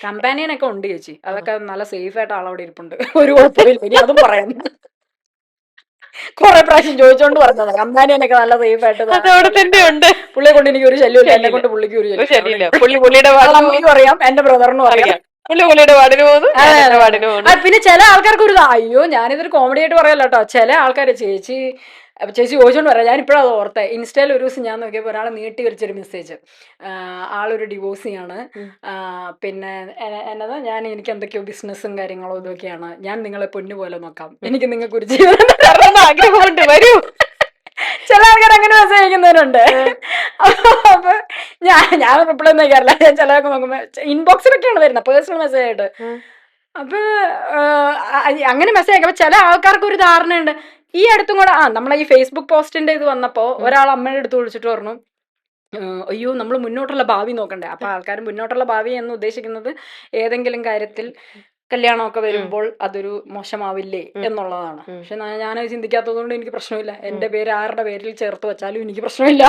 കമ്പാനിയനൊക്കെ ഉണ്ട് ചേച്ചി, അതൊക്കെ നല്ല സേഫ് ആയിട്ട് ആളവിടെ ഇരിപ്പുണ്ട്. ഒരു കുഴപ്പമില്ല, ഇനി അതും പറയുന്നു. കുറെ പ്രാവശ്യം ചോദിച്ചോണ്ട് പറഞ്ഞതാ, കമ്പാനിയനൊക്കെ നല്ല സേഫ് ആയിട്ട് അതവിടെ തന്നെ ഉണ്ട്. പുള്ളിയെ കൊണ്ട് എനിക്ക് ഒരു ശല്യമില്ല, എന്നെ കൊണ്ട് പുള്ളിക്ക് ഒരു ശരിയില്ല. ശല്യം. പുള്ളിയുടെ വാർഡിന് അമ്മയ്ക്കും അറിയാം, എന്റെ ബ്രദറിനും അറിയാം. പുള്ളിയുടെ വാർഡിന് പോകുന്നു, വാർഡിന് പോകുന്നു. പിന്നെ ചില ആൾക്കാർക്ക് ഒരു അയ്യോ, ഞാനിതൊരു കോമഡി ആയിട്ട് പറയല്ലോ കേട്ടോ, ചില ആൾക്കാർ ചേച്ചി ചോദിച്ചോണ്ട് പറയാം, ഞാൻ ഇപ്പോഴത് ഓർത്തെ. ഇൻസ്റ്റയിൽ ഒരു ദിവസം ഞാൻ നോക്കിയപ്പോൾ ഒരാൾ നീട്ടി വലിച്ചൊരു മെസ്സേജ്, ആളൊരു ഡിവോഴ്സിയാണ്, പിന്നെ എന്നതാ, എനിക്ക് എന്തൊക്കെയോ ബിസിനസ്സും കാര്യങ്ങളോ ഇതൊക്കെയാണ്, ഞാൻ നിങ്ങളെ പൊന്നു പോലെ നോക്കാം, എനിക്ക് നിങ്ങൾക്ക് ഒരു ജീവിതം ആഗ്രഹമുണ്ട്, വരൂ. ചില ആൾക്കാർ അങ്ങനെ മെസ്സേജ് അയക്കുന്നവരുണ്ട്. അപ്പൊ ഞാൻ റിപ്ലൈ ഒന്നും അയക്കാറില്ല. ഞാൻ ചിലതൊക്കെ നോക്കുമ്പോ ഇൻബോക്സിലൊക്കെയാണ് വരുന്നത്, പേഴ്സണൽ മെസ്സേജ് ആയിട്ട്. അപ്പൊ അങ്ങനെ മെസ്സേജ് അയക്കുമ്പോ ചില ആൾക്കാർക്ക് ഒരു ധാരണയുണ്ട്. ഈ അടുത്തും കൂടെ നമ്മളെ ഈ ഫേസ്ബുക്ക് പോസ്റ്റിന്റെ ഇത് വന്നപ്പോ ഒരാൾ അമ്മയുടെ അടുത്ത് വിളിച്ചിട്ട് പറഞ്ഞു, അയ്യോ നമ്മൾ മുന്നോട്ടുള്ള ഭാവി നോക്കണ്ടേ. അപ്പൊ ആൾക്കാർ മുന്നോട്ടുള്ള ഭാവി എന്ന് ഉദ്ദേശിക്കുന്നത് ഏതെങ്കിലും കാര്യത്തിൽ കല്യാണമൊക്കെ വരുമ്പോൾ അതൊരു മോശമാവില്ലേ എന്നുള്ളതാണ്. പക്ഷെ ഞാനത് ചിന്തിക്കാത്തത് കൊണ്ട് എനിക്ക് പ്രശ്നമില്ല. എന്റെ പേര് ആരുടെ പേരിൽ ചേർത്ത് വെച്ചാലും എനിക്ക് പ്രശ്നമില്ല.